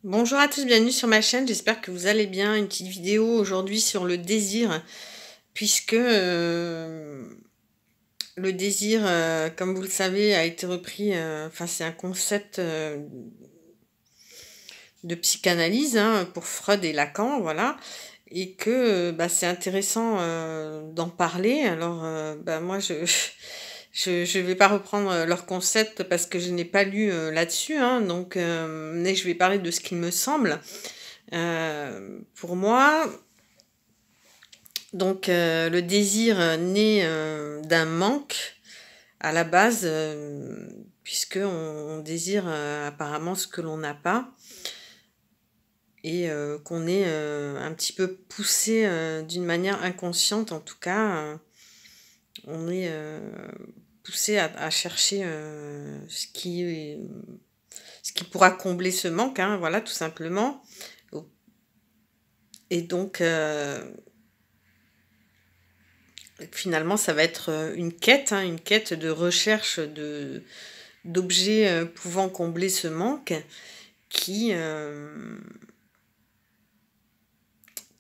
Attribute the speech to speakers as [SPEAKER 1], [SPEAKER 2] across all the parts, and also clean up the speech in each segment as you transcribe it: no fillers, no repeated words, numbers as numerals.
[SPEAKER 1] Bonjour à tous, bienvenue sur ma chaîne, j'espère que vous allez bien. Une petite vidéo aujourd'hui sur le désir, puisque le désir, comme vous le savez, a été repris, enfin c'est un concept de psychanalyse hein, pour Freud et Lacan, voilà, et que c'est intéressant d'en parler. Alors moi je vais pas reprendre leur concept parce que je n'ai pas lu là-dessus, hein, donc mais je vais parler de ce qu'il me semble. Pour moi, donc le désir naît d'un manque à la base, puisque on désire apparemment ce que l'on n'a pas et qu'on est un petit peu poussé d'une manière inconsciente, en tout cas, on est poussé à chercher ce qui pourra combler ce manque, hein, voilà, tout simplement. Et donc, finalement, ça va être une quête, hein, une quête de recherche d'objets pouvant combler ce manque qui, euh,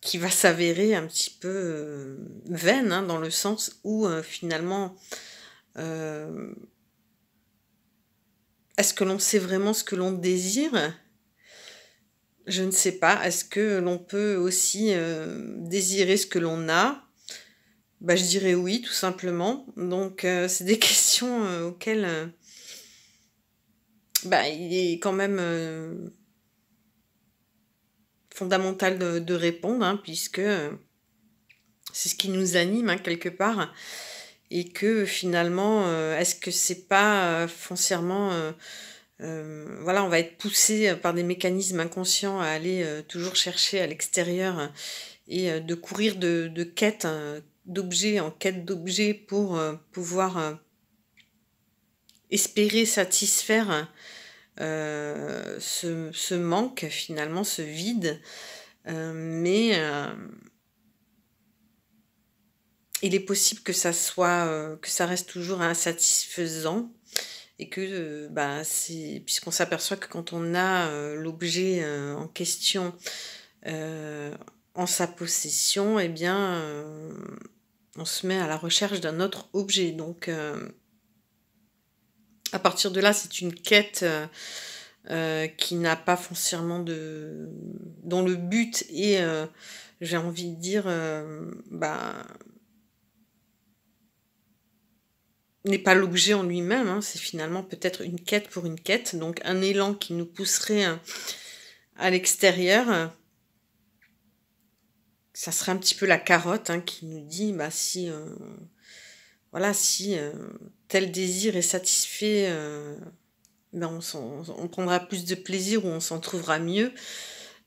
[SPEAKER 1] qui va s'avérer un petit peu vaine, hein, dans le sens où finalement, euh, est-ce que l'on sait vraiment ce que l'on désire? Je ne sais pas. Est-ce que l'on peut aussi désirer ce que l'on a? Bah, je dirais oui, tout simplement. Donc, c'est des questions auxquelles il est quand même fondamental de répondre, hein, puisque c'est ce qui nous anime hein, quelque part, et que finalement, est-ce que c'est pas foncièrement, voilà, on va être poussé par des mécanismes inconscients à aller toujours chercher à l'extérieur et de courir de quêtes, d'objets en quête d'objets pour pouvoir espérer satisfaire ce manque, finalement, ce vide. Mais il est possible que ça soit, que ça reste toujours insatisfaisant et que, c'est puisqu'on s'aperçoit que quand on a, l'objet, en question, heu, en sa possession et bien, on se met à la recherche d'un autre objet. Donc, à partir de là, c'est une quête, qui n'a pas foncièrement de dont le but est, j'ai envie de dire, n'est pas l'objet en lui-même, hein, c'est finalement peut-être une quête pour une quête, donc un élan qui nous pousserait, à l'extérieur, ça serait un petit peu la carotte, hein, qui nous dit, si, voilà, si, tel désir est satisfait, on prendra plus de plaisir ou on s'en trouvera mieux.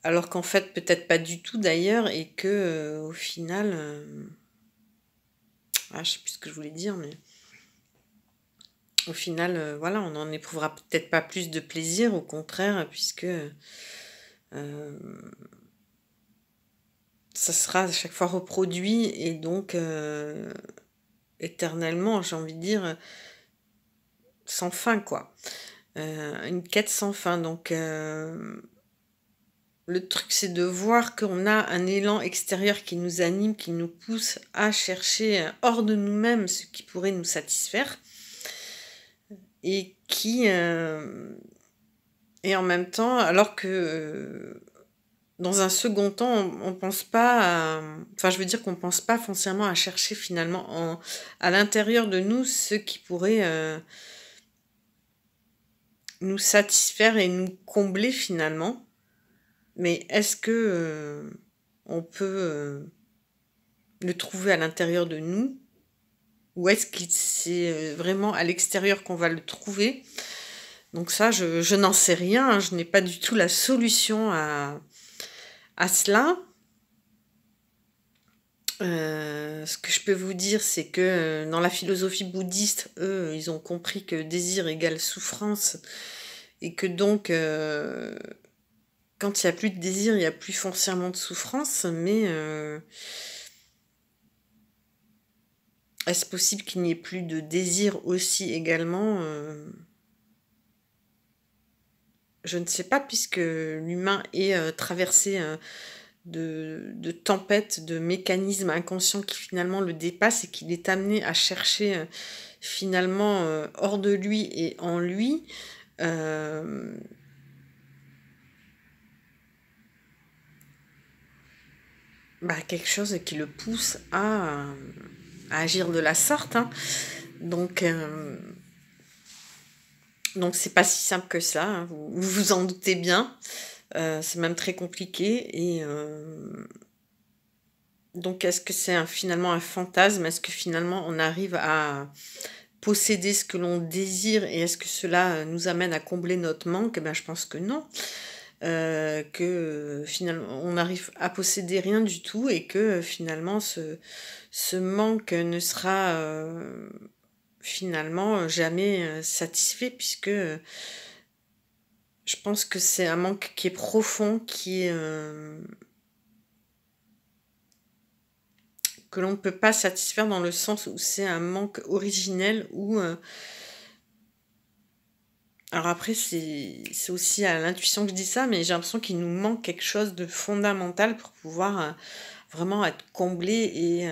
[SPEAKER 1] Alors qu'en fait, peut-être pas du tout d'ailleurs et que, au final, je sais plus ce que je voulais dire, mais au final, voilà, on n'en éprouvera peut-être pas plus de plaisir, au contraire, puisque, ça sera à chaque fois reproduit et donc, éternellement, j'ai envie de dire, sans fin, quoi. Une quête sans fin, donc, le truc, c'est de voir qu'on a un élan extérieur qui nous anime, qui nous pousse à chercher, hors de nous-mêmes ce qui pourrait nous satisfaire et qui, et en même temps, alors que, dans un second temps, on pense pas à enfin, je veux dire qu'on pense pas foncièrement à chercher finalement à l'intérieur de nous ce qui pourrait, nous satisfaire et nous combler finalement. Mais est-ce que, on peut, le trouver à l'intérieur de nous? Ou est-ce que c'est, vraiment à l'extérieur qu'on va le trouver? Donc ça, je n'en sais rien, hein, je n'ai pas du tout la solution à cela. Ce que je peux vous dire, c'est que, dans la philosophie bouddhiste, eux, ils ont compris que désir égale souffrance et que donc, quand il y a plus de désir, il y a plus foncièrement de souffrance. Mais, est-ce possible qu'il n'y ait plus de désir aussi également? je ne sais pas, puisque l'humain est traversé de tempêtes, de mécanismes inconscients qui finalement le dépassent et qu'il est amené à chercher finalement hors de lui et en lui euh, quelque chose qui le pousse à agir de la sorte, hein. Donc, donc c'est pas si simple que ça, hein, vous vous en doutez bien. C'est même très compliqué. Et donc, est-ce que c'est finalement un fantasme? Est-ce que finalement on arrive à posséder ce que l'on désire et est-ce que cela nous amène à combler notre manque? Eh ben, je pense que non. Que finalement on n'arrive à posséder rien du tout et que finalement ce manque ne sera finalement jamais satisfait puisque je pense que c'est un manque qui est profond, que l'on ne peut pas satisfaire dans le sens où c'est un manque originel ou alors après c'est aussi à l'intuition que je dis ça, mais j'ai l'impression qu'il nous manque quelque chose de fondamental pour pouvoir vraiment être comblé et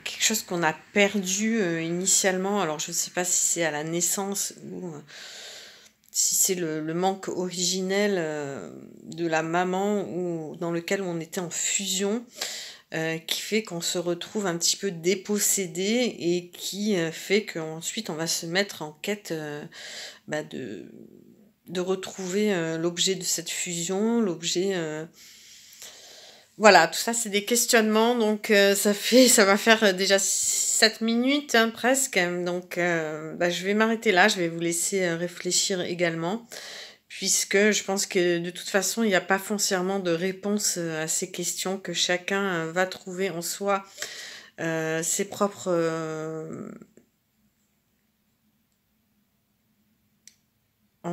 [SPEAKER 1] quelque chose qu'on a perdu initialement. Alors je ne sais pas si c'est à la naissance ou si c'est le manque originel de la maman ou dans lequel on était en fusion qui fait qu'on se retrouve un petit peu dépossédé et qui fait qu'ensuite on va se mettre en quête bah, de retrouver l'objet de cette fusion, l'objet voilà, tout ça, c'est des questionnements. Donc, ça va faire déjà 7 minutes, hein, presque. Donc, bah, je vais m'arrêter là. Je vais vous laisser réfléchir également. Puisque je pense que de toute façon, il n'y a pas foncièrement de réponse à ces questions, que chacun va trouver en soi ses propres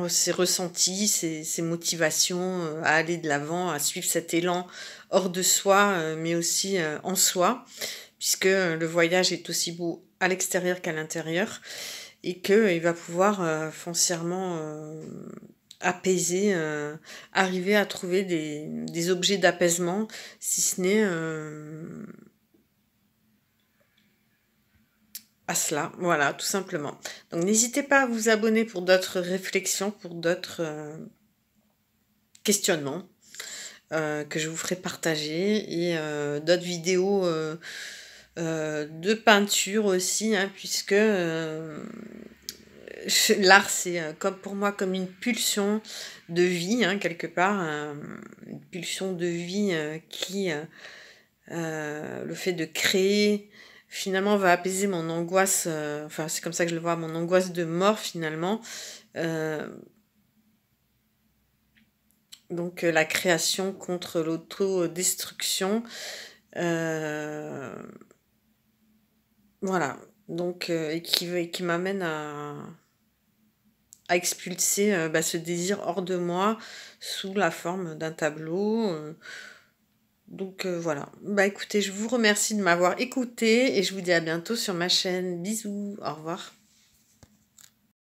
[SPEAKER 1] ses ressentis, ses motivations à aller de l'avant, à suivre cet élan hors de soi, mais aussi en soi, puisque le voyage est aussi beau à l'extérieur qu'à l'intérieur, et qu'il va pouvoir foncièrement apaiser, arriver à trouver des objets d'apaisement, si ce n'est à cela, voilà, tout simplement. Donc n'hésitez pas à vous abonner pour d'autres réflexions, pour d'autres questionnements que je vous ferai partager et d'autres vidéos de peinture aussi, hein, puisque l'art c'est comme pour moi comme une pulsion de vie, hein, quelque part, une pulsion de vie qui le fait de créer finalement va apaiser mon angoisse, enfin c'est comme ça que je le vois, mon angoisse de mort finalement. Euh, donc la création contre l'autodestruction. Euh, voilà. Donc, et qui m'amène à expulser bah, ce désir hors de moi sous la forme d'un tableau. Donc voilà. Bah écoutez, je vous remercie de m'avoir écouté et je vous dis à bientôt sur ma chaîne. Bisous, au revoir.